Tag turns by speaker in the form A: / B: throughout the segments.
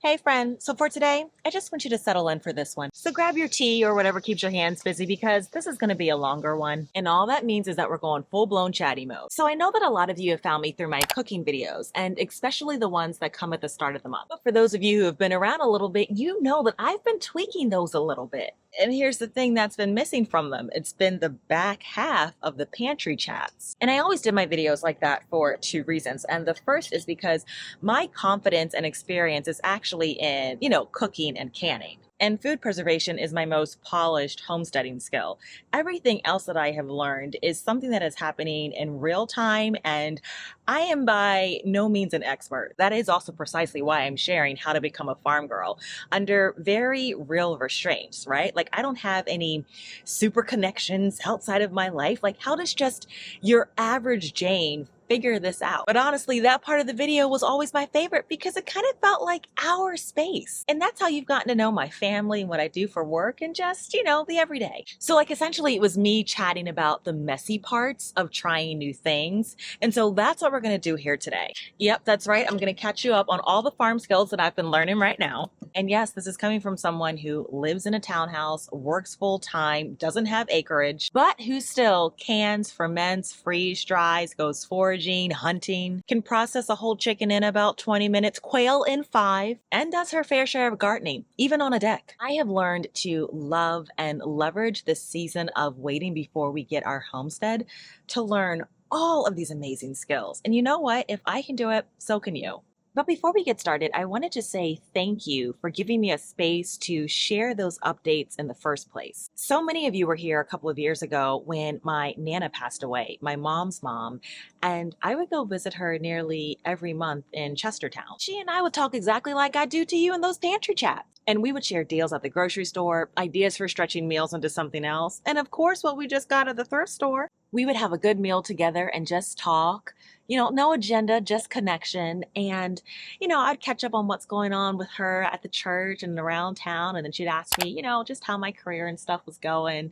A: Hey friend, so for today, I just want you to settle in for this one. So grab your tea or whatever keeps your hands busy because this is going to be a longer one. And all that means is that we're going full-blown chatty mode. So I know that a lot of you have found me through my cooking videos, and especially the ones that come at the start of the month. But for those of you who have been around a little bit, you know that I've been tweaking those a little bit. And here's the thing that's been missing from them. It's been the back half of the pantry chats. And I always did my videos like that for two reasons. And the first is because my confidence and experience is actually in, cooking and canning. And food preservation is my most polished homesteading skill. Everything else that I have learned is something that is happening in real time, and I am by no means an expert. That is also precisely why I'm sharing how to become a farm girl under very real restraints, right? Like, I don't have any super connections outside of my life. Like, how does just your average Jane figure this out? But honestly, that part of the video was always my favorite because it kind of felt like our space. And that's how you've gotten to know my family and what I do for work and just, the everyday. So like essentially it was me chatting about the messy parts of trying new things. And so that's what we're going to do here today. Yep, that's right. I'm going to catch you up on all the farm skills that I've been learning right now. And yes, this is coming from someone who lives in a townhouse, works full time, doesn't have acreage, but who still cans, ferments, freeze dries, goes foraging, hunting, can process a whole chicken in about 20 minutes, quail in 5, and does her fair share of gardening, even on a deck. I have learned to love and leverage this season of waiting before we get our homestead to learn all of these amazing skills. And you know what? If I can do it, so can you. But before we get started, I wanted to say thank you for giving me a space to share those updates in the first place. So many of you were here a couple of years ago when my Nana passed away, my mom's mom, and I would go visit her nearly every month in Chestertown. She and I would talk exactly like I do to you in those pantry chats. And we would share deals at the grocery store, ideas for stretching meals into something else, and of course what we just got at the thrift store. We would have a good meal together and just talk. No agenda, just connection. And, I'd catch up on what's going on with her at the church and around town. And then she'd ask me, just how my career and stuff was going.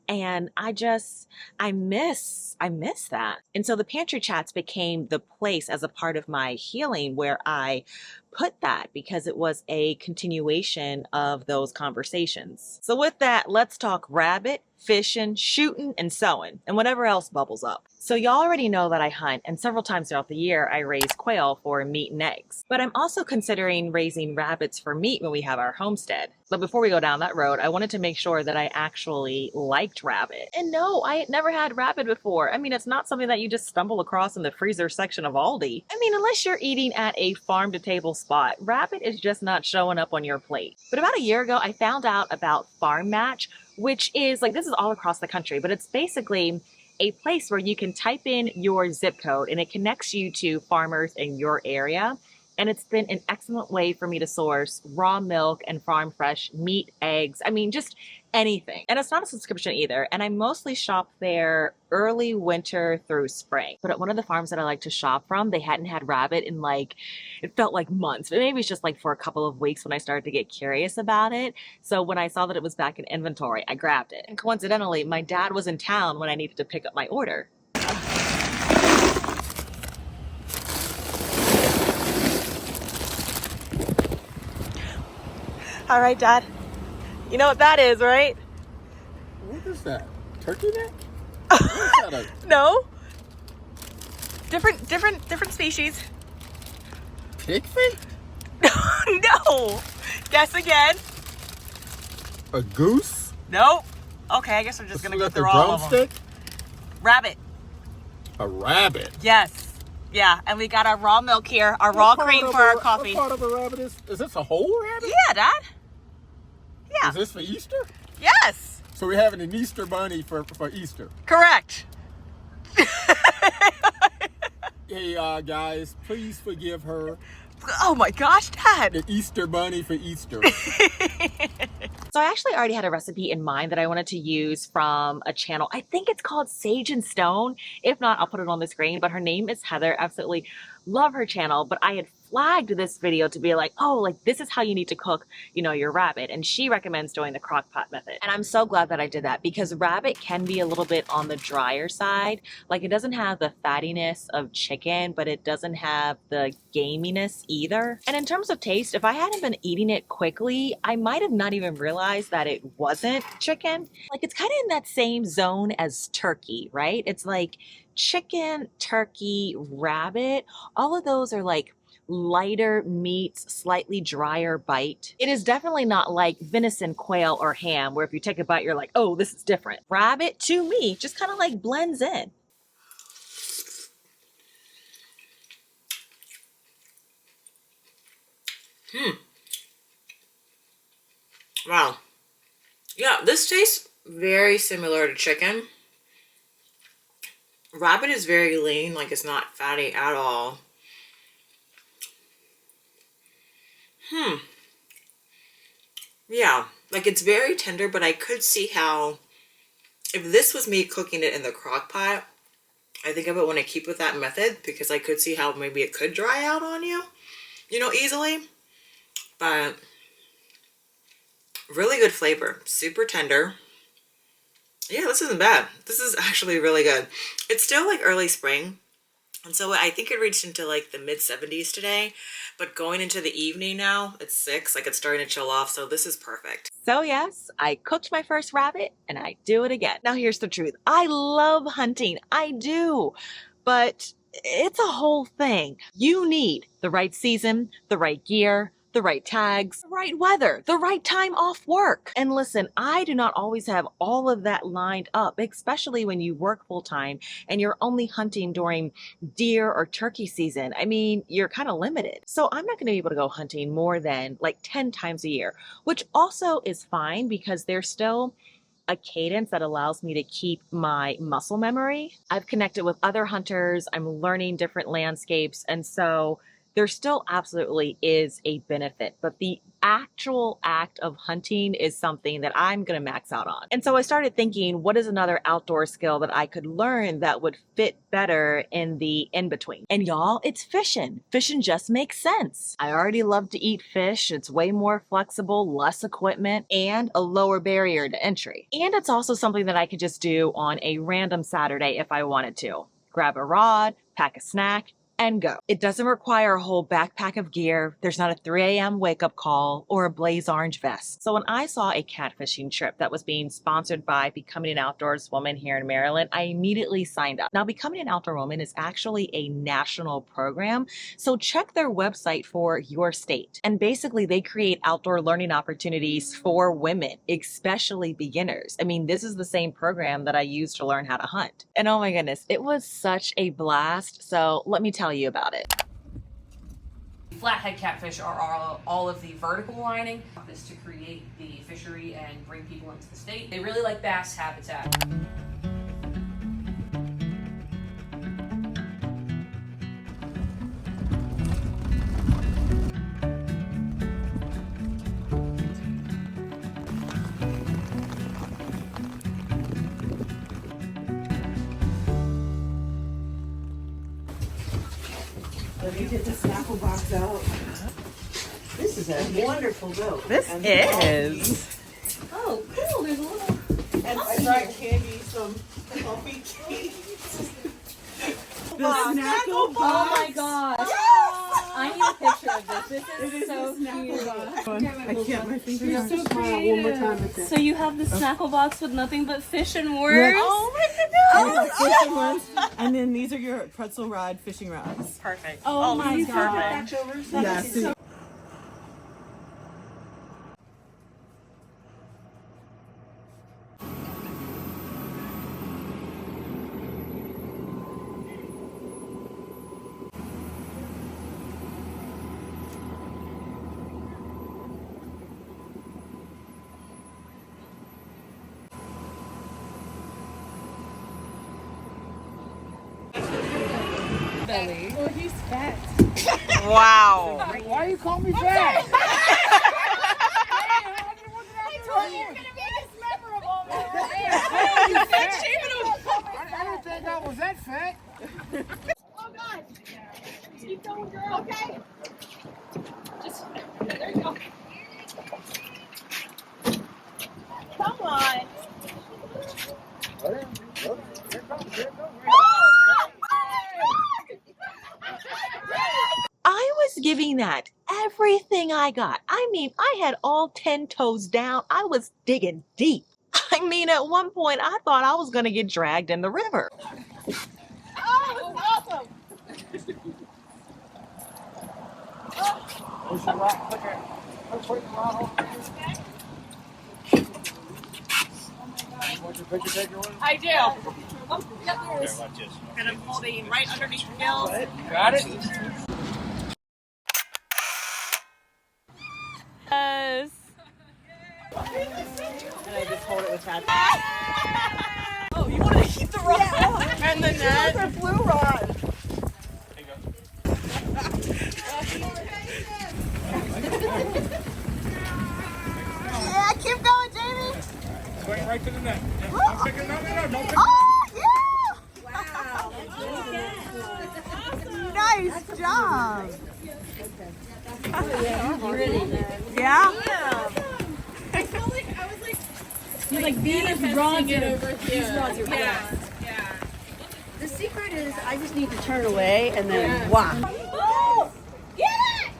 A: And I miss that. And so the pantry chats became the place as a part of my healing where I put that because it was a continuation of those conversations. So with that, let's talk rabbit, fishing, shooting, and sewing, and whatever else bubbles up. So y'all already know that I hunt, and several times throughout the year I raise quail for meat and eggs. But I'm also considering raising rabbits for meat when we have our homestead. But before we go down that road, I wanted to make sure that I actually liked rabbit. And no, I had never had rabbit before. I mean, it's not something that you just stumble across in the freezer section of Aldi. I mean, unless you're eating at a farm-to-table spot, rabbit is just not showing up on your plate. But about a year ago, I found out about Farm Match, which is this is all across the country, but it's basically a place where you can type in your zip code and it connects you to farmers in your area. And it's been an excellent way for me to source raw milk and farm fresh meat, eggs, just anything. And it's not a subscription either. And I mostly shop there early winter through spring. But at one of the farms that I like to shop from, they hadn't had rabbit in it felt like months, but maybe it's just for a couple of weeks when I started to get curious about it. So when I saw that it was back in inventory, I grabbed it. And coincidentally, my dad was in town when I needed to pick up my order. All right, Dad. You know what that is, right?
B: What is that? Turkey neck? What is that?
A: No. Different species.
B: Pig feet?
A: No. Guess again.
B: A goose?
A: Nope. Okay, I guess we're just gonna go through
B: a
A: all of them.
B: drumstick?
A: Rabbit.
B: A rabbit?
A: Yes. Yeah, and we got our raw milk here, our raw cream for our coffee.
B: What part of a rabbit is this a whole rabbit?
A: Yeah, Dad. Yeah.
B: Is this for Easter?
A: Yes.
B: So we're having an Easter bunny for Easter.
A: Correct.
B: Hey, guys, please forgive her.
A: Oh my gosh, Dad.
B: The Easter bunny for Easter.
A: So I actually already had a recipe in mind that I wanted to use from a channel. I think it's called Sage and Stone. If not, I'll put it on the screen. But her name is Heather. Absolutely love her channel. But I had flagged this video to be like, oh, like this is how you need to cook, you know, your rabbit. And she recommends doing the crock pot method. And I'm so glad that I did that because rabbit can be a little bit on the drier side. Like it doesn't have the fattiness of chicken, but it doesn't have the gaminess either. And in terms of taste, if I hadn't been eating it quickly, I might have not even realized that it wasn't chicken. Like it's kind of in that same zone as turkey, right? It's like chicken, turkey, rabbit, all of those are like lighter meats, slightly drier bite. It is definitely not like venison, quail, or ham, where if you take a bite, you're like, oh, this is different. Rabbit, to me, just kind of like blends in.
C: Wow. Yeah, this tastes very similar to chicken. Rabbit is very lean, like it's not fatty at all. Yeah, like it's very tender, but I could see how, if this was me cooking it in the crock pot, I think I would want to keep with that method because I could see how maybe it could dry out on you, you know, easily. But really good flavor, super tender. Yeah, this isn't bad. This is actually really good. It's still like early spring. And so I think it reached into like the mid 70s today, but going into the evening now, it's 6, like it's starting to chill off. So this is perfect.
A: So yes, I cooked my first rabbit and I do it again. Now here's the truth. I love hunting. I do. But it's a whole thing. You need the right season, the right gear, the right tags, the right weather, the right time off work. And listen, I do not always have all of that lined up, especially when you work full time and you're only hunting during deer or turkey season. I mean, you're kind of limited. So I'm not going to be able to go hunting more than like 10 times a year, which also is fine because there's still a cadence that allows me to keep my muscle memory. I've connected with other hunters. I'm learning different landscapes. And so there still absolutely is a benefit, but the actual act of hunting is something that I'm going to max out on. And so I started thinking, what is another outdoor skill that I could learn that would fit better in the in-between? And y'all, it's fishing. Fishing just makes sense. I already love to eat fish. It's way more flexible, less equipment, and a lower barrier to entry. And it's also something that I could just do on a random Saturday if I wanted to. Grab a rod, pack a snack, and go. It doesn't require a whole backpack of gear. There's not a 3 a.m. wake up call or a blaze orange vest. So when I saw a catfishing trip that was being sponsored by Becoming an Outdoors Woman here in Maryland, I immediately signed up. Now, Becoming an Outdoor Woman is actually a national program, so check their website for your state. And basically, they create outdoor learning opportunities for women, especially beginners. I mean, this is the same program that I used to learn how to hunt. And oh my goodness, it was such a blast. So let me tell you about it.
D: Flathead catfish are all of the vertical lining. Is to create the fishery and bring people into the state. They really like bass habitat.
E: Let me get the snackle box out. This is a wonderful boat.
A: This is.
D: Oh, cool! There's a little.
E: And I brought Candy some coffee cakes. The snackle box.
D: Oh my gosh! I need a picture of this. This is so cute.
E: I can't. My fingers so smile one more time with this.
D: So you have the snackle box with nothing but fish and worms.
A: Oh my goodness!
E: Fish and worms. And then these are your pretzel rod fishing rods.
A: Perfect.
D: Oh my
A: this is
D: God.
A: perfect.
E: Yes.
D: Belly.
E: Oh, he's fat.
A: Wow.
B: Why you call me fat? I didn't think I was that fat.
F: Oh God! Keep going, girl. Okay.
A: everything I got. I mean, I had all 10 toes down. I was digging deep. I mean, at one point, I thought I was going to get dragged in the river.
E: Oh, this is awesome. I do. Oh, yep, there is. And I'm holding right underneath the gills.
B: Got it?
A: Yes. And I just hold it with chatty.
E: Oh, you wanted to keep the rod and the net. Those are blue rod. Yeah, keep going, Jamie.
B: Swing right to the net. No, don't pick it.
E: Oh, yeah! Wow. Nice job. Yeah? I felt like I was like
F: You're like these rods
E: it
F: are
E: over here.
F: these rods are
E: Yeah. Yeah.
F: The secret is I just need to turn away and then whack.
E: Oh! Get it!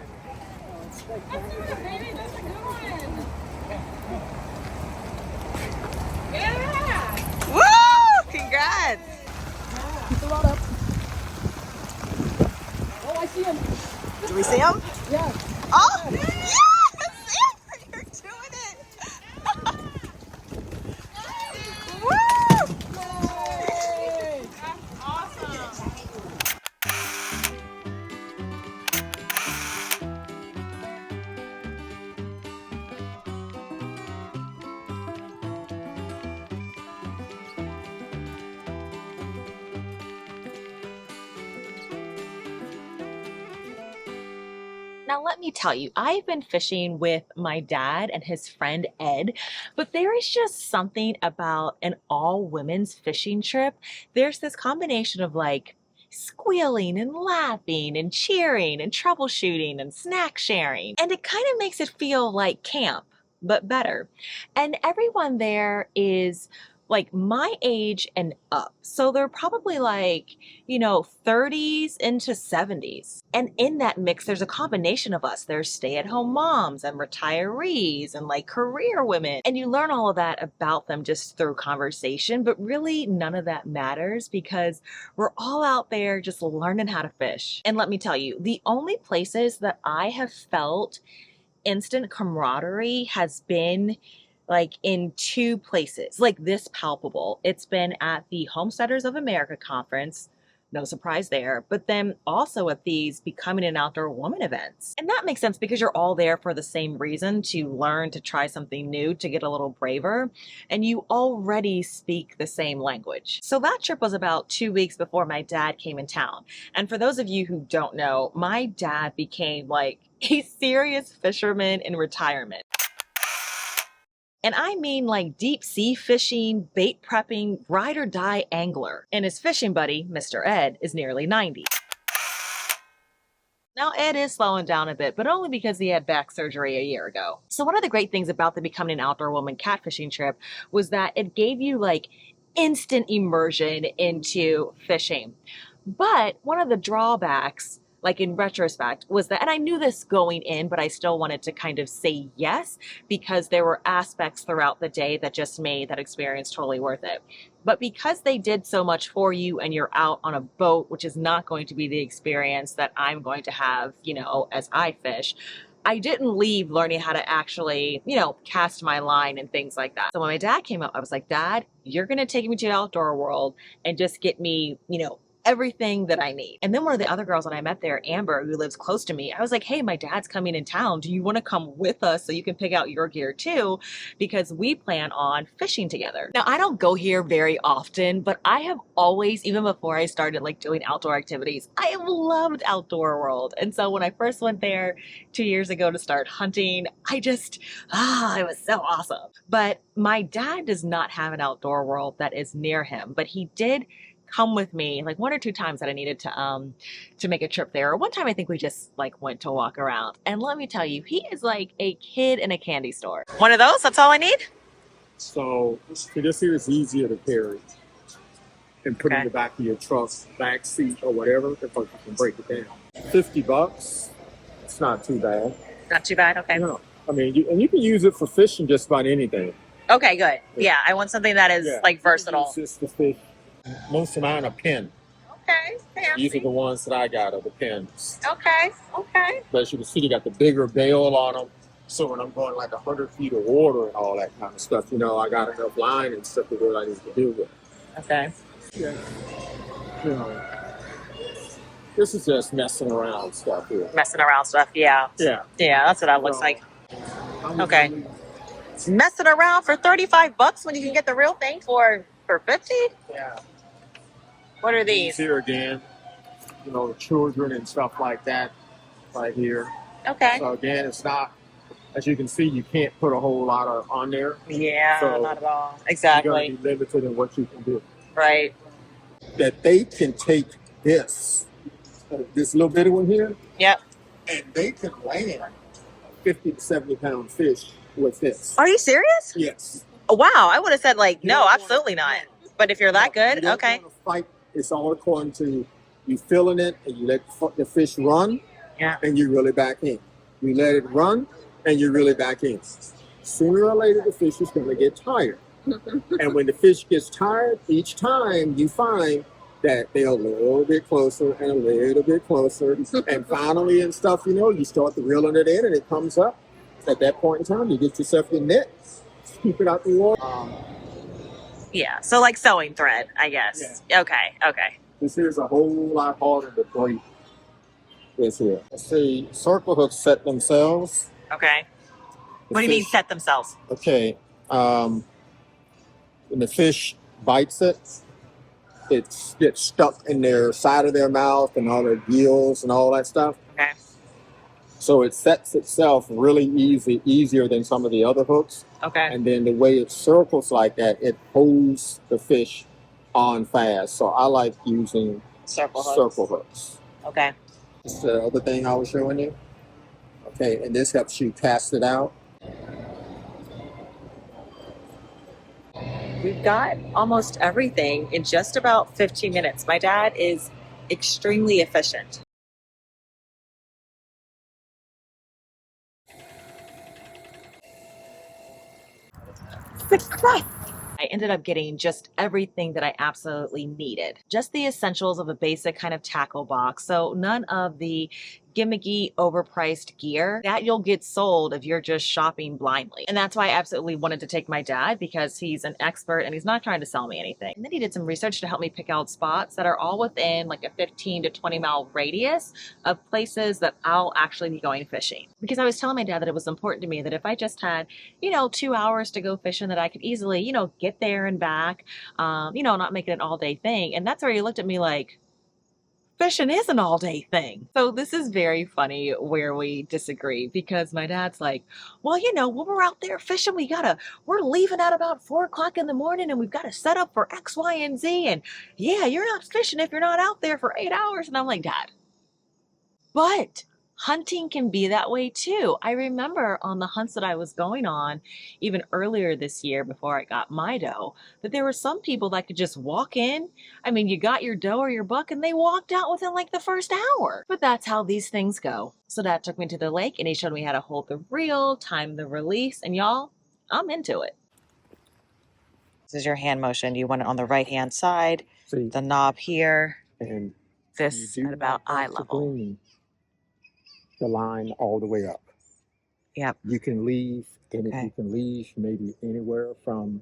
E: That's it, baby. That's a good one. Yeah!
A: Woo! Congrats!
F: Keep the rod up. Oh, I see him.
A: Do we see him?
F: Yeah.
A: Oh! Yes! You're doing it! Woo!
E: That's awesome.
A: Now, let me tell you, I've been fishing with my dad and his friend Ed, but there is just something about an all women's fishing trip. There's this combination of like squealing and laughing and cheering and troubleshooting and snack sharing. And it kind of makes it feel like camp, but better. And everyone there is like my age and up. So they're probably like, 30s into 70s. And in that mix, there's a combination of us. There's stay-at-home moms and retirees and like career women. And you learn all of that about them just through conversation, but really none of that matters because we're all out there just learning how to fish. And let me tell you, the only places that I have felt instant camaraderie has been like in two places, like this palpable. It's been at the Homesteaders of America conference, no surprise there, but then also at these Becoming an Outdoor Woman events. And that makes sense because you're all there for the same reason, to learn, to try something new, to get a little braver, and you already speak the same language. So that trip was about 2 weeks before my dad came in town. And for those of you who don't know, my dad became like a serious fisherman in retirement. And I mean like deep sea fishing, bait prepping, ride or die angler. And his fishing buddy, Mr. Ed, is nearly 90. Now, Ed is slowing down a bit, but only because he had back surgery a year ago. So one of the great things about the Becoming an Outdoor Woman catfishing trip was that it gave you like instant immersion into fishing. But one of the drawbacks, like in retrospect, was that, and I knew this going in, but I still wanted to kind of say yes, because there were aspects throughout the day that just made that experience totally worth it. But because they did so much for you and you're out on a boat, which is not going to be the experience that I'm going to have, as I fish, I didn't leave learning how to actually, cast my line and things like that. So when my dad came up, I was like, Dad, you're going to take me to the outdoor world and just get me, everything that I need. And then one of the other girls that I met there, Amber, who lives close to me, I was like, hey, my dad's coming in town. Do you want to come with us so you can pick out your gear too? Because we plan on fishing together. Now, I don't go here very often, but I have always, even before I started like doing outdoor activities, I have loved Outdoor World. And so when I first went there 2 years ago to start hunting, it was so awesome. But my dad does not have an Outdoor World that is near him, but he did come with me like 1 or 2 times that I needed to make a trip there. Or one time I think we just like went to walk around. And let me tell you, he is like a kid in a candy store. One of those, that's all I need?
B: So this here is easier to carry and put in the back of your truck, back seat or whatever, if you can break it down. $50, it's not too bad.
A: Not too bad. Okay.
B: No, I mean, you can use it for fishing just about anything.
A: Okay, good. Yeah, I want something that is like
B: you can
A: versatile.
B: use this to fish. Most of mine are pin.
A: Okay,
B: These are
A: fancy.
B: the ones that I got, are the pins.
A: Okay, okay.
B: But as you can see, you got the bigger bail on them. So when I'm going like 100 feet of water and all that kind of stuff, I got enough line and stuff to do what I need to do with.
A: Okay.
B: Yeah. You know, this is just messing around stuff here.
A: Messing around stuff. Yeah.
B: Yeah.
A: Yeah, that's what that looks
B: So,
A: like.
B: I'm
A: Okay.
B: really-
A: Messing around for $35 when you can get the real thing for 50?
B: Yeah.
A: What are
B: These
A: these?
B: here again, children and stuff like that right here.
A: Okay.
B: So again, it's not, as you can see, you can't put a whole lot on there.
A: Yeah,
B: So
A: not at all.
B: You're going
A: Exactly.
B: to be limited in what you can do.
A: Right.
B: That they can take this little bitty one here,
A: Yep.
B: and they can land 50 to 70 pound fish with this.
A: Are you serious?
B: Yes.
A: Oh, wow. I would have said like,
B: You
A: no,
B: don't wanna-
A: absolutely not. But if you're that good,
B: You don't
A: okay.
B: wanna fight. It's all according to you filling it, and you let the fish run,
A: Yeah.
B: and you reel it back in. You let it run, and you reel it back in. Sooner or later, the fish is going to get tired. And when the fish gets tired, each time you find that they're a little bit closer and a little bit closer. And finally, and stuff, you start the reeling it in, and it comes up. At that point in time, you get yourself your net, keep it out the water.
A: Yeah. So like sewing thread, I guess. Okay. Okay.
B: This here's a whole lot harder to break. This here. See, circle hooks set themselves.
A: Okay.
B: The
A: What do you mean
B: fish-
A: set themselves?
B: Okay. When the fish bites it, it gets stuck in their side of their mouth and all their gills and all that stuff.
A: Okay.
B: So it sets itself really easier than some of the other hooks.
A: Okay.
B: And then the way it circles like that, it holds the fish on fast. So I like using
A: Circle
B: hooks.
A: Okay.
B: This is the other thing I was showing you. Okay, and this helps you cast it out.
A: We've got almost everything in just about 15 minutes. My dad is extremely efficient. Success! I ended up getting just everything that I absolutely needed. Just the essentials of a basic kind of tackle box. So none of the gimmicky, overpriced gear that you'll get sold if you're just shopping blindly. And that's why I absolutely wanted to take my dad, because he's an expert and he's not trying to sell me anything. And then he did some research to help me pick out spots that are all within like a 15 to 20 mile radius of places that I'll actually be going fishing. Because I was telling my dad that it was important to me that if I just had, 2 hours to go fishing, that I could easily, get there and back, not make it an all day thing. And that's where he looked at me like, fishing is an all day thing. So this is very funny where we disagree, because my dad's like, well, when we're out there fishing, we're leaving at about 4 o'clock in the morning and we've got to set up for X, Y, and Z. And yeah, you're not fishing if you're not out there for 8 hours. And I'm like, Dad, but hunting can be that way too. I remember on the hunts that I was going on, even earlier this year before I got my doe, that there were some people that could just walk in. I mean, you got your doe or your buck and they walked out within like the first hour. But that's how these things go. So Dad took me to the lake and he showed me how to hold the reel, time the release, and y'all, I'm into it. This is your hand motion. You want it on the right hand side,
B: See,
A: the knob here,
B: and
A: this
B: you do
A: at about
B: not have
A: eye
B: to
A: level.
B: bring the line all the way up.
A: Yep.
B: You can leave, and
A: Okay.
B: if you can leave maybe anywhere from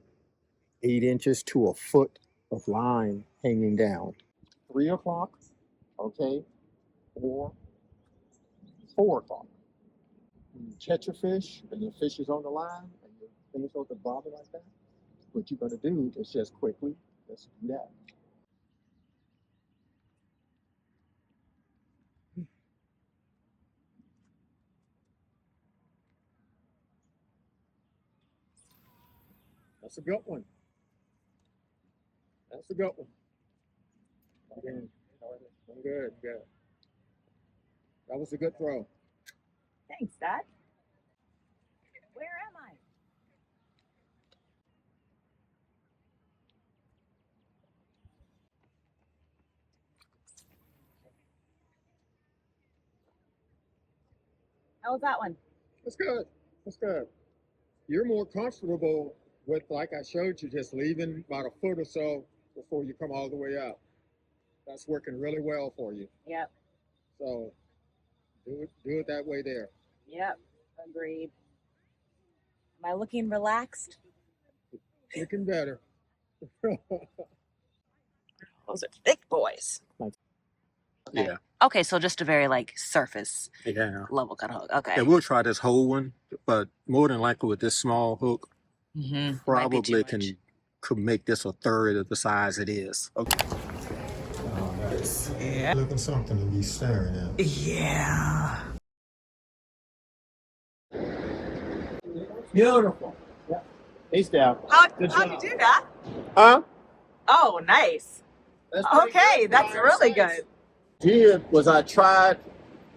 B: 8 inches to a foot of line hanging down. 3 o'clock, okay, or 4 o'clock. When you catch a fish and your fish is on the line and your fish on the bottom like that, what you're going to do is just quickly just do that. That's a good one. That's a good one. Again, good, good. That was a good throw.
A: Thanks, Dad. Where am I? How was that one?
B: That's good. That's good. You're more comfortable with, like I showed you, just leaving about a foot or so before you come all the way up. That's working really well for you.
A: Yep.
B: So do it that way there.
A: Yep. Agreed. Am I looking relaxed?
B: Looking better.
A: Those are thick boys. Okay.
B: Yeah.
A: Okay, so just a very like surface
B: Yeah.
A: level cut hook. Okay.
B: Yeah, we'll try this whole one, but more than likely with this small hook,
A: Mm-hmm.
B: probably could make this a third of the size it is. Okay. Oh, nice.
A: Yeah.
B: Looking something to be staring at.
A: Yeah.
B: Beautiful. Yeah. Hey, Steph.
A: How'd you do that?
B: Huh?
A: Oh, nice. Okay, that's really good.
B: Did was I tried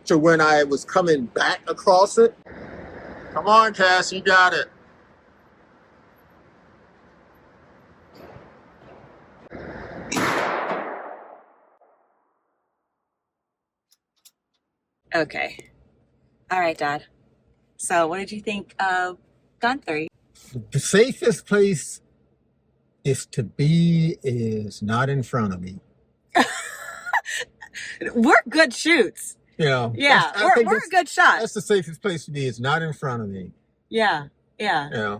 B: to when I was coming back across it. Come on, Cass, you got it.
A: Okay. All right, Dad. So what did you think of gun 3?
B: The safest place is to be is not in front of me.
A: We're good shoots.
B: Yeah.
A: Yeah, we're good shots.
B: That's the safest place to be. Is not in front of me.
A: Yeah, yeah.
B: Yeah.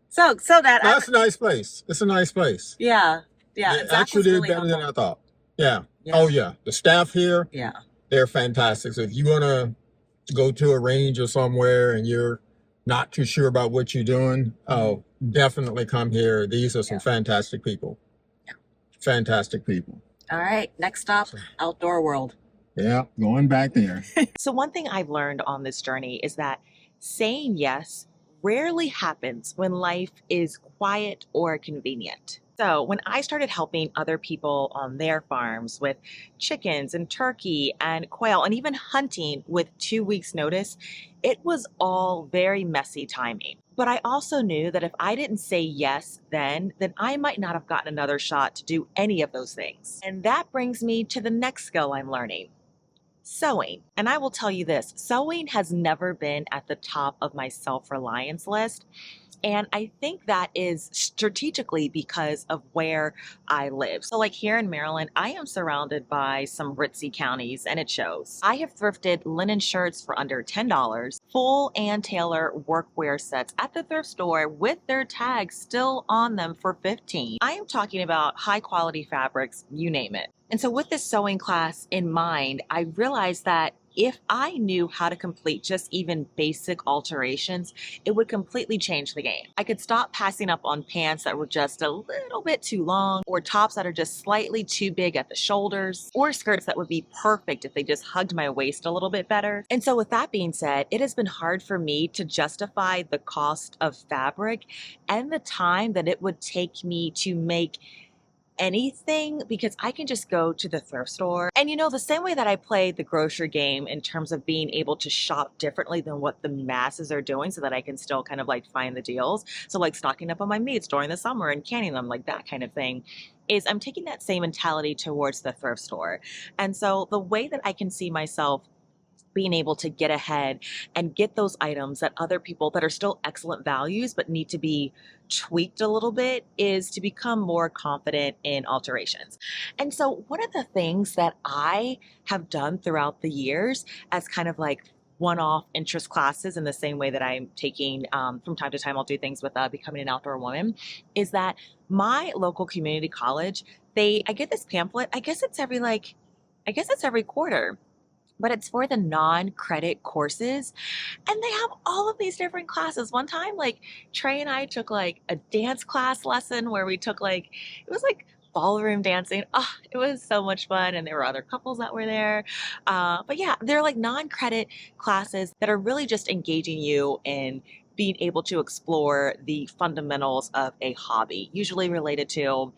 A: So that
B: No, it's a nice place. It's a nice place.
A: yeah.
B: It
A: Zach
B: actually
A: was
B: did
A: really
B: better than
A: helpful.
B: I thought. Yeah.
A: Yeah.
B: Oh yeah. The staff here,
A: Yeah.
B: they're fantastic. So if you want to go to a range or somewhere and you're not too sure about what you're doing, oh, definitely come here. These are some fantastic people.
A: Yeah.
B: Fantastic people.
A: All right, next stop, outdoor world.
B: Yeah, going back there.
A: So one thing I've learned on this journey is that saying yes rarely happens when life is quiet or convenient. So when I started helping other people on their farms with chickens and turkey and quail and even hunting with 2 weeks notice, it was all very messy timing. But I also knew that if I didn't say yes then I might not have gotten another shot to do any of those things. And that brings me to the next skill I'm learning. Sewing. And I will tell you this, sewing has never been at the top of my self-reliance list. And I think that is strategically because of where I live. So like here in Maryland, I am surrounded by some ritzy counties and it shows. I have thrifted linen shirts for under $10, full and tailor workwear sets at the thrift store with their tags still on them for $15. I am talking about high quality fabrics, you name it. And so with this sewing class in mind, I realized that if I knew how to complete just even basic alterations, it would completely change the game. I could stop passing up on pants that were just a little bit too long, or tops that are just slightly too big at the shoulders, or skirts that would be perfect if they just hugged my waist a little bit better. And so with that being said, it has been hard for me to justify the cost of fabric and the time that it would take me to make anything, because I can just go to the thrift store. And you know, the same way that I play the grocery game in terms of being able to shop differently than what the masses are doing so that I can still kind of like find the deals. So like stocking up on my meats during the summer and canning them, like that kind of thing, is I'm taking that same mentality towards the thrift store. And so the way that I can see myself being able to get ahead and get those items that other people that are still excellent values but need to be tweaked a little bit is to become more confident in alterations. And so one of the things that I have done throughout the years as kind of like one-off interest classes, in the same way that I'm taking from time to time, I'll do things with Becoming an Outdoor Woman, is that my local community college, I get this pamphlet, I guess it's every quarter, but it's for the non-credit courses. And they have all of these different classes. One time, like Trey and I took like a dance class lesson where we took it was like ballroom dancing. Oh, it was so much fun. And there were other couples that were there. But yeah, they're like non-credit classes that are really just engaging you in being able to explore the fundamentals of a hobby, usually related to,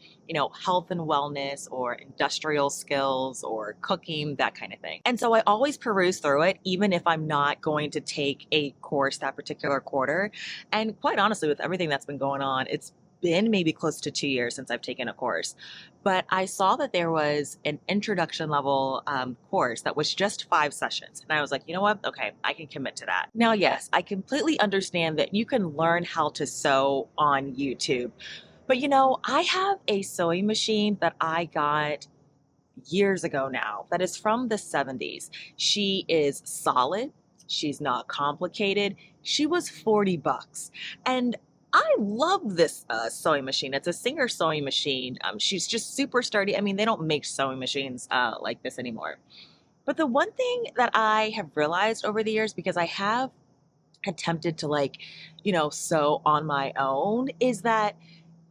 A: health and wellness or industrial skills or cooking, that kind of thing. And so I always peruse through it, even if I'm not going to take a course that particular quarter. And quite honestly, with everything that's been going on, it's been maybe close to 2 years since I've taken a course, but I saw that there was an introduction level course that was just 5 sessions. And I was like, you know what? Okay, I can commit to that. Now, yes, I completely understand that you can learn how to sew on YouTube. But I have a sewing machine that I got years ago now that is from the 70s. She is solid. She's not complicated. She was $40. And I love this sewing machine. It's a Singer sewing machine. She's just super sturdy. I mean, they don't make sewing machines like this anymore. But the one thing that I have realized over the years, because I have attempted to sew on my own, is that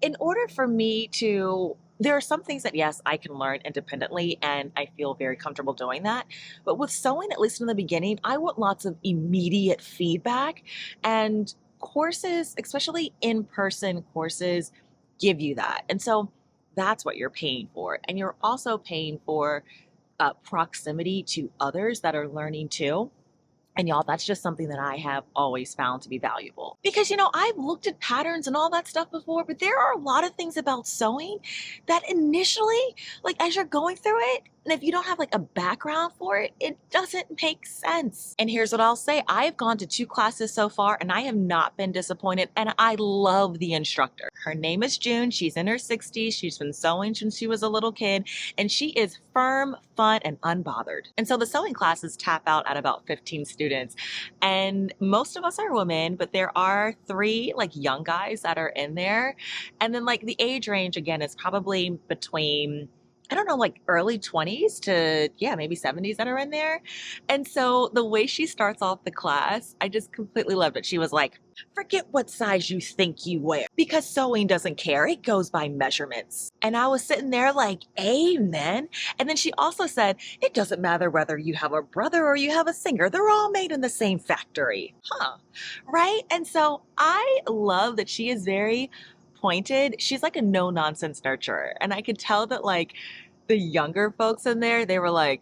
A: in order for me to, there are some things that, yes, I can learn independently and I feel very comfortable doing that. But with sewing, at least in the beginning, I want lots of immediate feedback. And courses, especially in-person courses, give you that. And so that's what you're paying for. And you're also paying for proximity to others that are learning too. And y'all, that's just something that I have always found to be valuable. Because, I've looked at patterns and all that stuff before, but there are a lot of things about sewing that initially, as you're going through it, and if you don't have a background for it, it doesn't make sense. And here's what I'll say. I have gone to 2 classes so far and I have not been disappointed. And I love the instructor. Her name is June. She's in her 60s. She's been sewing since she was a little kid. And she is firm, fun, and unbothered. And so the sewing classes tap out at about 15 students. And most of us are women, but there are 3 young guys that are in there. And then the age range, again, is probably between, I don't know, early 20s to, maybe 70s that are in there. And so the way she starts off the class, I just completely loved it. She was like, forget what size you think you wear, because sewing doesn't care. It goes by measurements. And I was sitting there amen. And then she also said, it doesn't matter whether you have a brother or you have a Singer. They're all made in the same factory. Right? And so I love that she is very pointed. She's a no nonsense nurturer. And I could tell that the younger folks in there, they were like,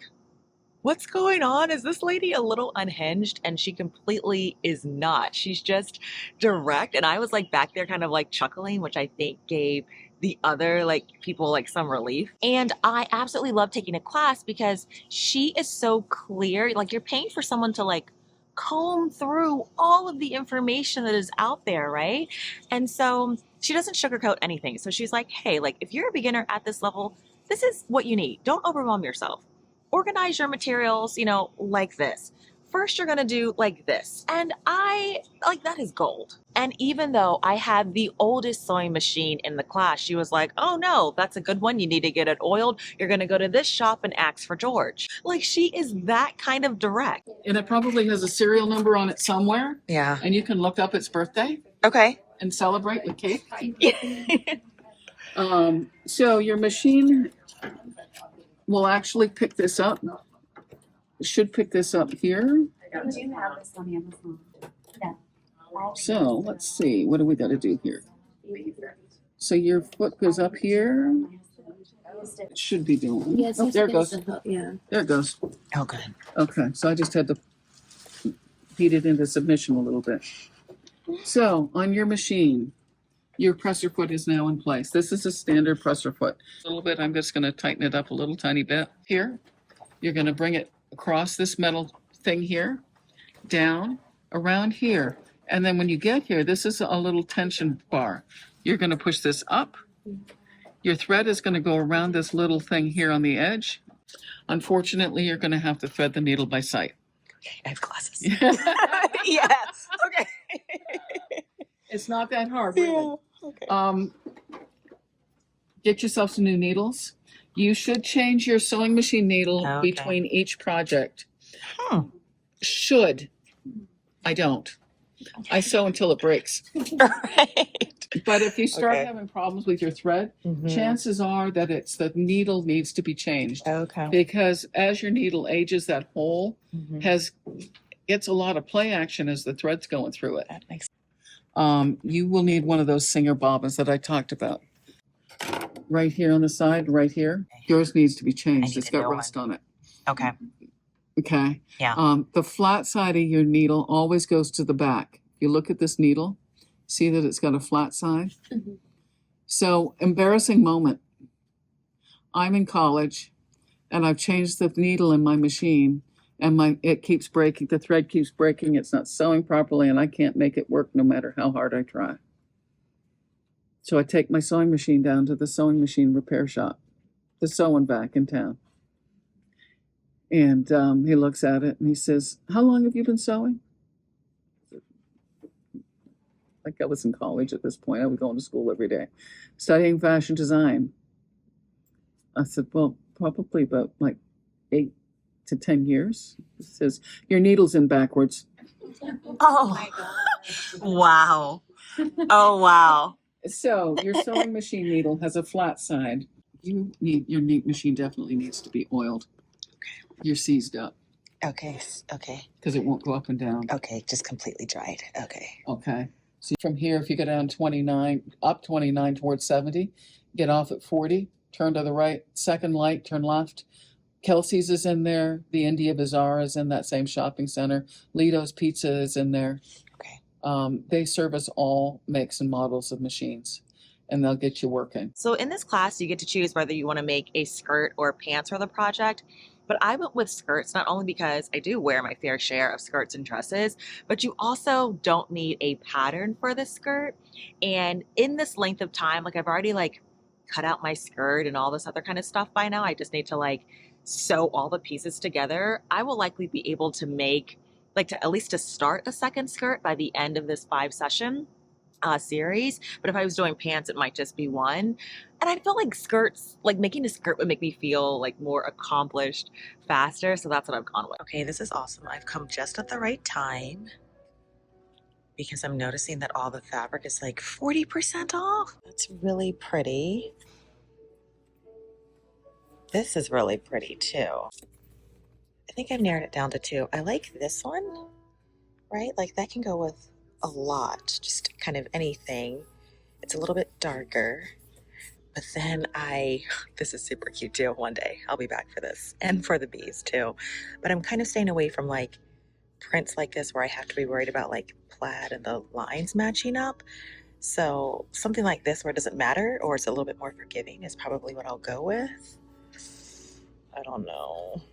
A: what's going on? Is this lady a little unhinged? And she completely is not. She's just direct. And I was back there kind of chuckling, which I think gave the other people some relief. And I absolutely love taking a class because she is so clear. You're paying for someone to comb through all of the information that is out there, right? And so she doesn't sugarcoat anything. So she's like, hey, if you're a beginner at this level, this is what you need. Don't overwhelm yourself. Organize your materials, like this. First, you're going to do this. And that is gold. And even though I had the oldest sewing machine in the class, she was like, oh no, that's a good one. You need to get it oiled. You're going to go to this shop and ask for George. She is that kind of direct.
G: And it probably has a serial number on it somewhere.
A: Yeah.
G: And you can look up its birthday.
A: Okay.
G: And celebrate with cake. So your machine will actually pick this up. It should pick this up here.
F: I do have this on Amazon. Yeah.
G: So let's see, what do we got to do here? So your foot goes up here. It should be doing.
F: Yes,
G: Oh, there it goes.
F: Yeah.
G: There it goes.
A: Oh, good.
G: Okay, so I just had to feed it into submission a little bit. So on your machine, your presser foot is now in place. This is a standard presser foot. A little bit, I'm just going to tighten it up a little tiny bit here. You're going to bring it across this metal thing here, down, around here. And then when you get here, this is a little tension bar. You're going to push this up. Your thread is going to go around this little thing here on the edge. Unfortunately, you're going to have to thread the needle by sight.
A: I have classes. Yes. Okay.
G: It's not that hard, really.
A: Yeah. Okay.
G: Get yourself some new needles. You should change your sewing machine needle between each project. Should. I don't. I sew until it breaks.
A: Right.
G: But if you start having problems with your thread, chances are that it's the needle needs to be changed.
A: Okay.
G: Because as your needle ages, that hole gets a lot of play action as the thread's going through it.
A: That makes
G: You will need one of those Singer bobbins that I talked about. Right here on the side, right here. Yours needs to be changed. It's got rust on it.
A: Okay.
G: Okay.
A: Yeah.
G: The flat side of your needle always goes to the back. You look at this needle, see that it's got a flat side? So, embarrassing moment. I'm in college and I've changed the needle in my machine and it keeps breaking. The thread keeps breaking. It's not sewing properly and I can't make it work no matter how hard I try. So I take my sewing machine down to the sewing machine repair shop, the sewing back in town. And he looks at it and he says, "How long have you been sewing?" Like I was in college at this point. I was going to school every day, studying fashion design. I said, "Well, probably about like 8 to 10 years." He says, "Your needle's in backwards."
A: Oh, wow. Oh, wow.
G: So your sewing machine needle has a flat side. Your machine definitely needs to be oiled. You're seized up
A: Okay. Okay.
G: because it won't go up and down.
A: Okay. Just completely dried. Okay.
G: Okay. So from here, if you go down 29, up 29 towards 70, get off at 40, turn to the right, second light, turn left. Kelsey's is in there. The India Bazaar is in that same shopping center. Lito's Pizza is in there.
A: Okay.
G: They service all makes and models of machines, and they'll get you working.
A: So in this class, you get to choose whether you want to make a skirt or pants for the project. But I went with skirts not only because I do wear my fair share of skirts and dresses, but you also don't need a pattern for the skirt. And in this length of time, like I've already like cut out my skirt and all this other kind of stuff by now. I just need to like sew all the pieces together. I will likely be able to make like to at least to start a second skirt by the end of this 5-session series. But if I was doing pants, it might just be one. And I feel like skirts, like making a skirt would make me feel like more accomplished faster. So that's what I've gone with. Okay, this is awesome. I've come just at the right time because I'm noticing that all the fabric is like 40% off. That's really pretty. This is really pretty too. I think I've narrowed it down to 2. I like this one, right? Like that can go with a lot, just kind of anything. It's a little bit darker, but then this is super cute too. One day I'll be back for this and for the bees too. But I'm kind of staying away from like prints like this where I have to be worried about like plaid and the lines matching up. So something like this where it doesn't matter or it's a little bit more forgiving is probably what I'll go with. I don't know.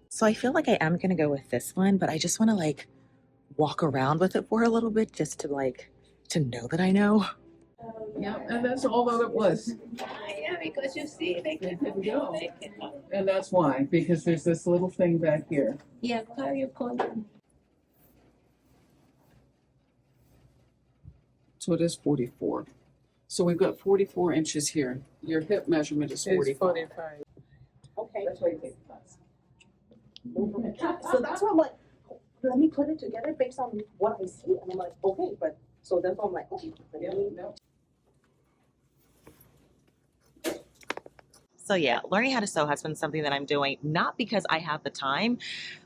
A: So I feel like I am going to go with this one, but I just want to like walk around with it for a little bit just to like to know that I know.
G: Yeah, and that's all that it was.
F: Yeah, because you see, they can
G: go. And that's why, because there's this little thing back here.
F: Yeah, how you call it?
G: So it is 44. So we've got 44 inches here. Your hip measurement is 45.
E: Okay.
G: That's why you take the class.
E: So that's why I'm like, let me put it together based on what I see. And I'm like, okay, but so that's why I'm like, okay.
A: So yeah, learning how to sew has been something that I'm doing not because I have the time,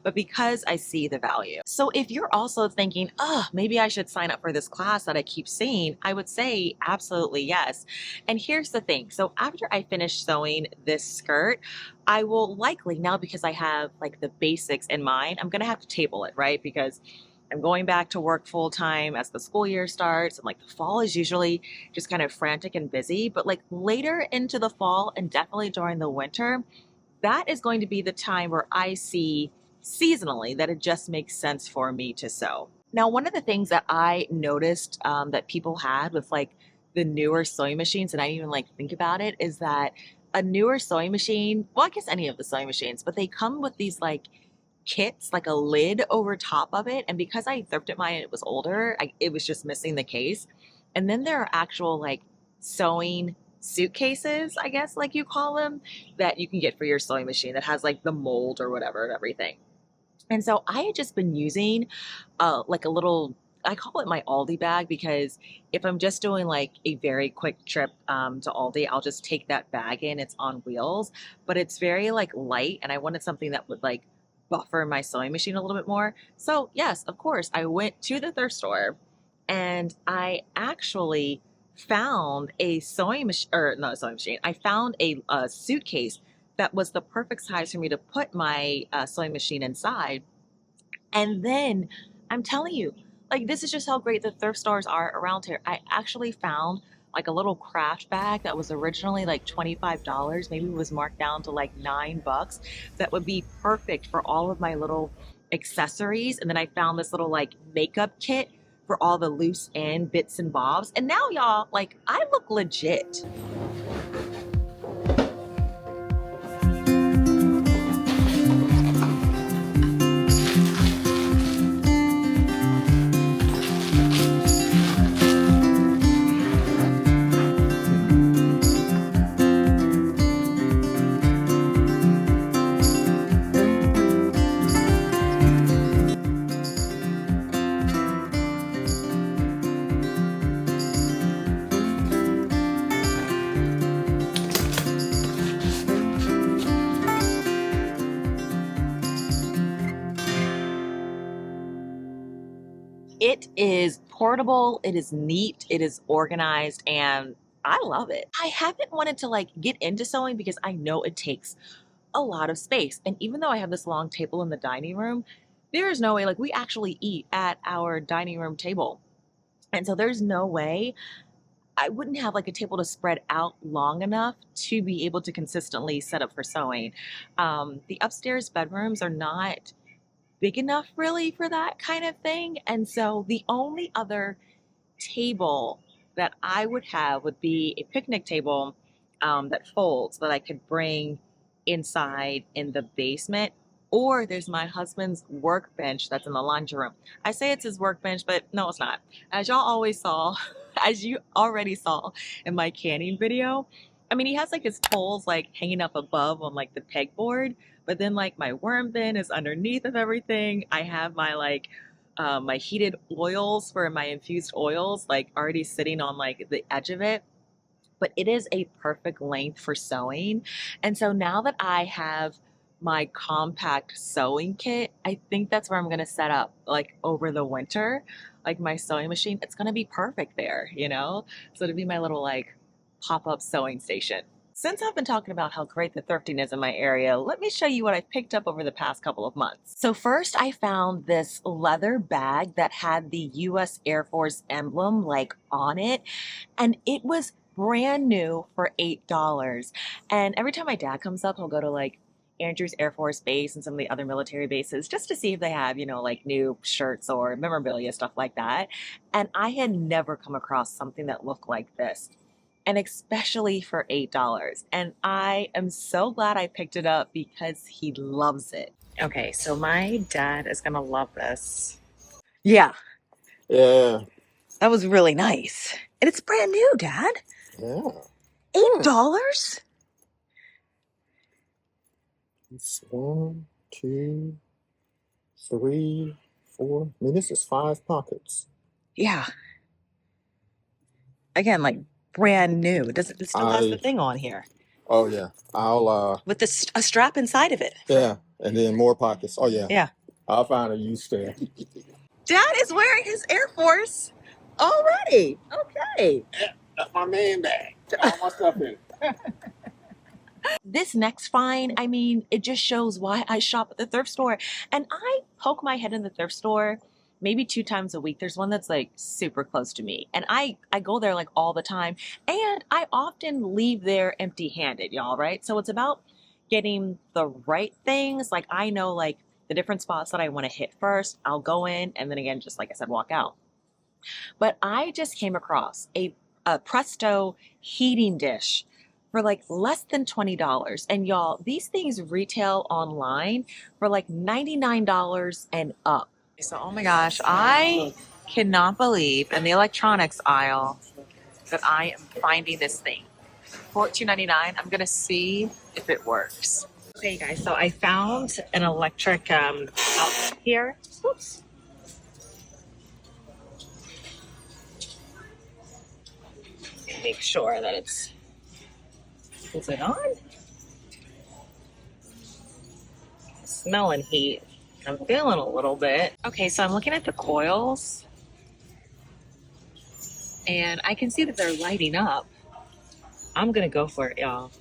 A: but because I see the value. So if you're also thinking, oh, maybe I should sign up for this class that I keep seeing, I would say absolutely yes. And here's the thing. So after I finish sewing this skirt, I will likely now, because I have like the basics in mind, I'm gonna have to table it, right? Because I'm going back to work full time as the school year starts, and like the fall is usually just kind of frantic and busy. But like later into the fall and definitely during the winter, that is going to be the time where I see seasonally that it just makes sense for me to sew. Now, one of the things that I noticed that people had with like the newer sewing machines, and I didn't even like think about it, is that a newer sewing machine, well, I guess any of the sewing machines, but they come with these like kits, like a lid over top of it. And because I thrifted mine and it was older, it was just missing the case. And then there are actual like sewing suitcases, I guess, like you call them, that you can get for your sewing machine that has like the mold or whatever and everything. And so I had just been using like a little, I call it my Aldi bag, because if I'm just doing like a very quick trip to Aldi, I'll just take that bag in. It's on wheels, but it's very like light, and I wanted something that would like buffer my sewing machine a little bit more. So yes, of course, I went to the thrift store and I actually found a sewing machine, or not a sewing machine, I found a suitcase that was the perfect size for me to put my sewing machine inside. And then I'm telling you, like, this is just how great the thrift stores are around here. I actually found like a little craft bag that was originally like $25, maybe it was marked down to like $9. That would be perfect for all of my little accessories. And then I found this little like makeup kit for all the loose end bits and bobs. And now y'all, like, I look legit. It is portable, it is neat, it is organized, and I love it. I haven't wanted to like get into sewing because I know it takes a lot of space. And even though I have this long table in the dining room, there is no way, like, we actually eat at our dining room table. And so there's no way I wouldn't have like a table to spread out long enough to be able to consistently set up for sewing. The upstairs bedrooms are not big enough really for that kind of thing. And so the only other table that I would have would be a picnic table that folds that I could bring inside in the basement. Or there's my husband's workbench that's in the laundry room. I say it's his workbench, but no, it's not. As y'all always saw, as you already saw in my canning video, I mean, he has like his tools like hanging up above on like the pegboard, but then like my worm bin is underneath of everything. I have my like my heated oils for my infused oils like already sitting on like the edge of it. But it is a perfect length for sewing. And so now that I have my compact sewing kit, I think that's where I'm going to set up like over the winter, like my sewing machine. It's going to be perfect there, you know? So it'll be my little like pop-up sewing station. Since I've been talking about how great the thrifting is in my area, let me show you what I've picked up over the past couple of months. So first I found this leather bag that had the US Air Force emblem like on it, and it was brand new for $8. And every time my dad comes up, he'll go to like Andrews Air Force Base and some of the other military bases just to see if they have, you know, like new shirts or memorabilia, stuff like that. And I had never come across something that looked like this, and especially for $8. And I am so glad I picked it up because he loves it. Okay, so my dad is gonna love this. Yeah,
B: Yeah.
A: that was really nice. And it's brand new, Dad.
B: Yeah.
A: $8?
B: It's 1, 2, 3, 4. I mean, this is 5 pockets.
A: Yeah. Again, like brand new. It still has the thing on here
B: Oh yeah. I'll
A: with a strap inside of it.
B: yeah, and then more pockets. Oh yeah.
A: Yeah.
B: I'll find a use there.
A: Dad is wearing his Air Force already. Okay.
B: That's my man bag. Got all my stuff in it.
A: This next find, I mean, it just shows why I shop at the thrift store. And I poke my head in the thrift store maybe 2 times a week. There's one that's like super close to me. And I go there like all the time. And I often leave there empty handed, y'all, right? So it's about getting the right things. Like I know like the different spots that I want to hit first. I'll go in and then again, just like I said, walk out. But I just came across a Presto heating dish for like less than $20. And y'all, these things retail online for like $99 and up. So, oh my gosh, I cannot believe in the electronics aisle that I am finding this thing. $14.99. I'm gonna see if it works. Okay, guys, so I found an electric outlet here. Oops. Make sure that is it on? Smelling heat. I'm feeling a little bit. Okay, so I'm looking at the coils and I can see that they're lighting up. I'm gonna go for it, y'all.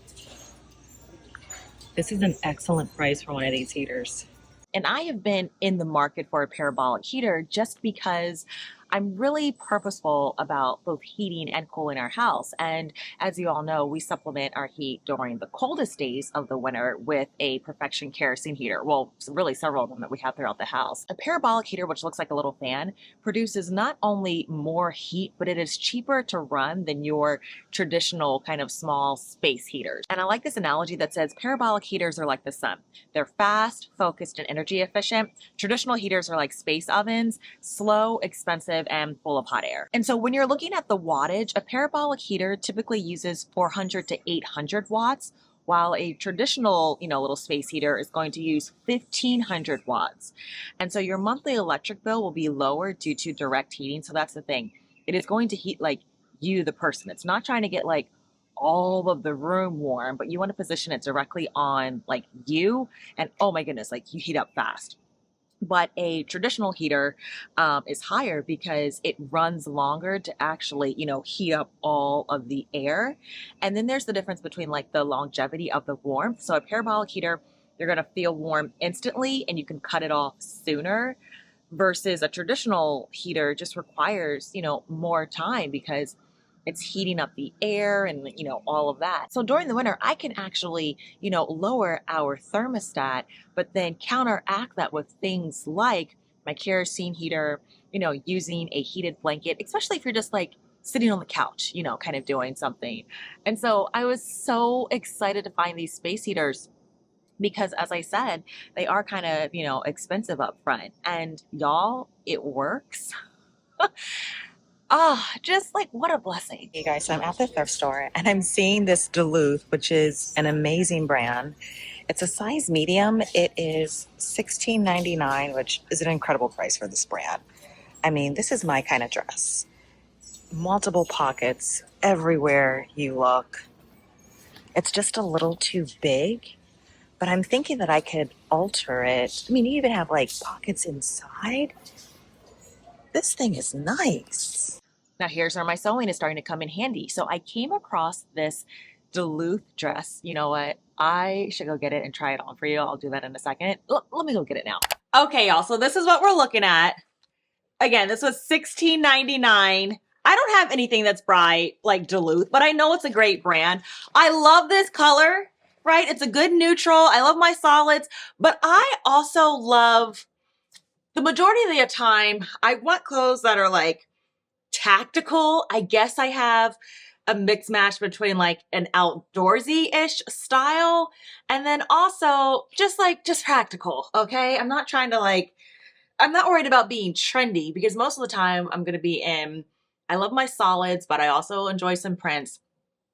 A: This is an excellent price for one of these heaters. And I have been in the market for a parabolic heater just because I'm really purposeful about both heating and cooling our house. And as you all know, we supplement our heat during the coldest days of the winter with a perfection kerosene heater. Well, really several of them that we have throughout the house. A parabolic heater, which looks like a little fan, produces not only more heat, but it is cheaper to run than your traditional kind of small space heaters. And I like this analogy that says parabolic heaters are like the sun. They're fast, focused, and energy efficient. Traditional heaters are like space ovens, slow, expensive, and full of hot air. And so when you're looking at the wattage, a parabolic heater typically uses 400 to 800 watts, while a traditional, little space heater is going to use 1500 watts. And so your monthly electric bill will be lower due to direct heating. So that's the thing. It is going to heat like you, the person. It's not trying to get like all of the room warm, but you want to position it directly on like you. And oh my goodness, like you heat up fast. But a traditional heater is higher because it runs longer to actually, heat up all of the air. And then there's the difference between like the longevity of the warmth. So a parabolic heater, you're going to feel warm instantly and you can cut it off sooner, versus a traditional heater just requires, more time because it's heating up the air and, all of that. So during the winter, I can actually, lower our thermostat, but then counteract that with things like my kerosene heater, using a heated blanket, especially if you're just like sitting on the couch, kind of doing something. And so I was so excited to find these space heaters because, as I said, they are kind of, expensive up front. And y'all, it works. Just like what a blessing. Hey guys, so I'm at the thrift store and I'm seeing this Duluth, which is an amazing brand. It's a size medium. It is $16.99, which is an incredible price for this brand. I mean, this is my kind of dress. Multiple pockets everywhere you look. It's just a little too big, but I'm thinking that I could alter it. I mean, you even have like pockets inside. This thing is nice. Now here's where my sewing is starting to come in handy. So I came across this Duluth dress. You know what? I should go get it and try it on for you. I'll do that in a second. Let me go get it now. Okay, y'all. So this is what we're looking at. Again, this was $16.99. I don't have anything that's bright like Duluth, but I know it's a great brand. I love this color, right? It's a good neutral. I love my solids, but I also love, the majority of the time, I want clothes that are like tactical. I guess I have a mix match between like an outdoorsy-ish style and then also just practical, okay? I'm not trying to I'm not worried about being trendy because most of the time I'm going to be in, I love my solids, but I also enjoy some prints.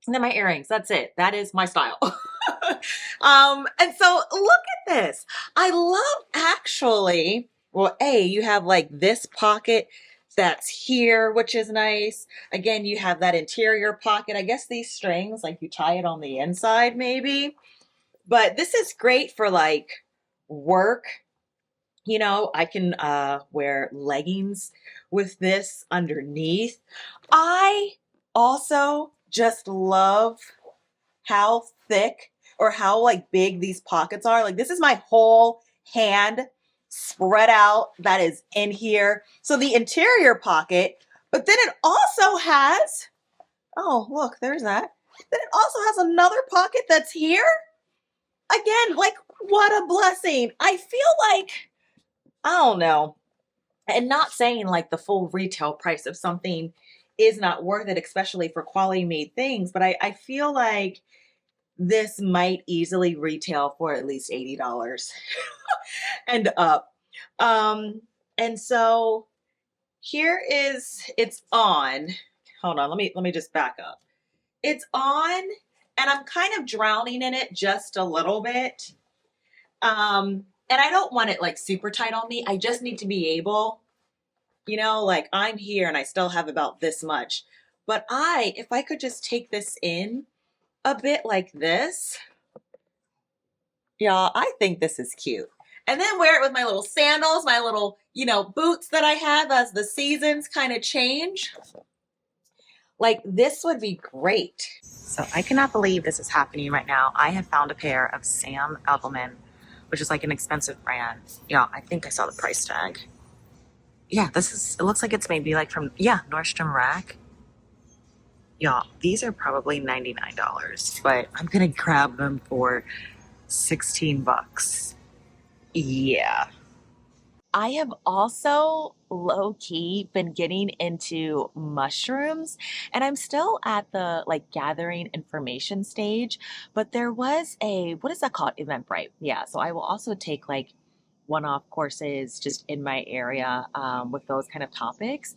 A: And then my earrings, that's it. That is my style. And so look at this. I love actually, well, you have like this pocket that's here, which is nice. Again, you have that interior pocket. I guess these strings, like you tie it on the inside maybe. But this is great for like work. I can wear leggings with this underneath. I also just love how thick or how like big these pockets are. Like this is my whole hand spread out that is in here. So the interior pocket, but then it also has, oh, look, there's that. Then it also has another pocket that's here. Again, like what a blessing. I feel like, I don't know, and not saying like the full retail price of something is not worth it, especially for quality made things, but I feel like this might easily retail for at least $80 and up. And so here is, it's on. Hold on, let me just back up. It's on and I'm kind of drowning in it just a little bit. And I don't want it like super tight on me. I just need to be able, like I'm here and I still have about this much. But if I could just take this in a bit like this, y'all, I think this is cute. And then wear it with my little sandals, my little, boots that I have as the seasons kind of change. Like this would be great. So I cannot believe this is happening right now. I have found a pair of Sam Edelman, which is like an expensive brand. Yeah, I think I saw the price tag. Yeah, it looks like it's maybe like from, yeah, Nordstrom Rack. Y'all, these are probably $99, but I'm gonna grab them for 16 bucks. Yeah. I have also low key been getting into mushrooms, and I'm still at the like gathering information stage, but there was a, what is that called? Eventbrite. Yeah. So I will also take like one-off courses just in my area with those kind of topics.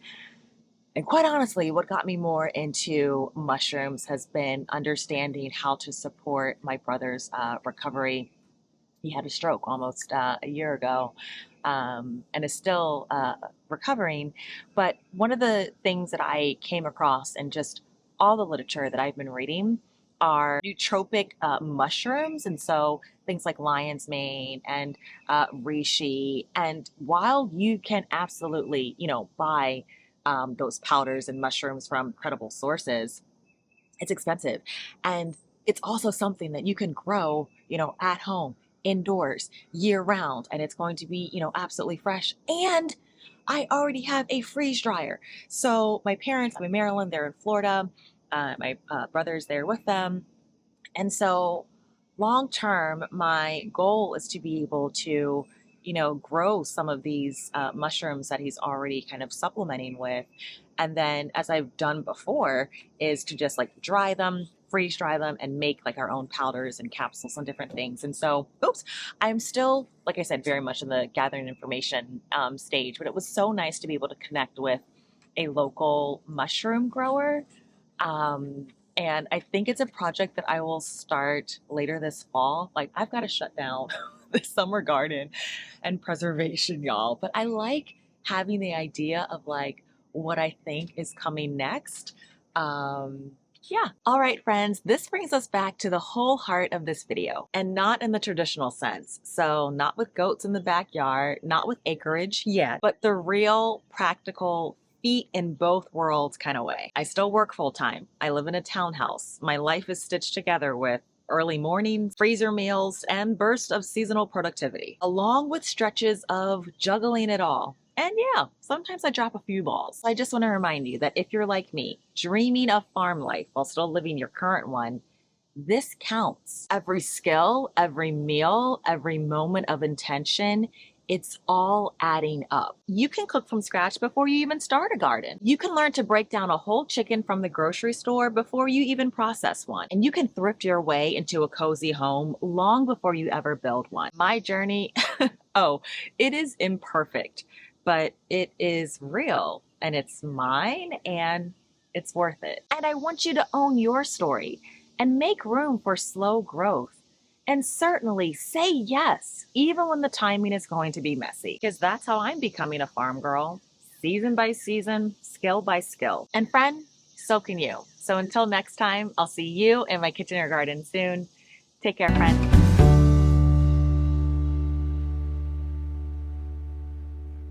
A: And quite honestly, what got me more into mushrooms has been understanding how to support my brother's recovery. He had a stroke almost a year ago, and is still recovering. But one of the things that I came across in just all the literature that I've been reading are nootropic mushrooms. And so things like lion's mane and reishi. And while you can absolutely, buy those powders and mushrooms from credible sources, it's expensive. And it's also something that you can grow, at home, indoors, year round, and it's going to be, absolutely fresh. And I already have a freeze dryer. So my parents, I'm in Maryland, they're in Florida. My brother's there with them. And so long term, my goal is to be able to, grow some of these mushrooms that he's already kind of supplementing with. And then, as I've done before, is to just like dry them, freeze dry them, and make like our own powders and capsules and different things. And so, I'm still, like I said, very much in the gathering information stage, but it was so nice to be able to connect with a local mushroom grower. Um, and I think it's a project that I will start later this fall. Like, I've got to shut down the summer garden and preservation, y'all. But I like having the idea of like what I think is coming next. Yeah. All right, friends, this brings us back to the whole heart of this video, and not in the traditional sense. So not with goats in the backyard, not with acreage yet, but the real practical feet in both worlds kind of way. I still work full time. I live in a townhouse. My life is stitched together with early mornings, freezer meals, and bursts of seasonal productivity, along with stretches of juggling it all. And yeah, sometimes I drop a few balls. I just want to remind you that if you're like me, dreaming of farm life while still living your current one, this counts. Every skill, every meal, every moment of intention, it's all adding up. You can cook from scratch before you even start a garden. You can learn to break down a whole chicken from the grocery store before you even process one. And you can thrift your way into a cozy home long before you ever build one. My journey, oh, it is imperfect, but it is real and it's mine and it's worth it. And I want you to own your story and make room for slow growth. And certainly say yes, even when the timing is going to be messy, because that's how I'm becoming a farm girl, season by season, skill by skill. And friend, so can you. So until next time, I'll see you in my kitchen or garden soon. Take care, friend.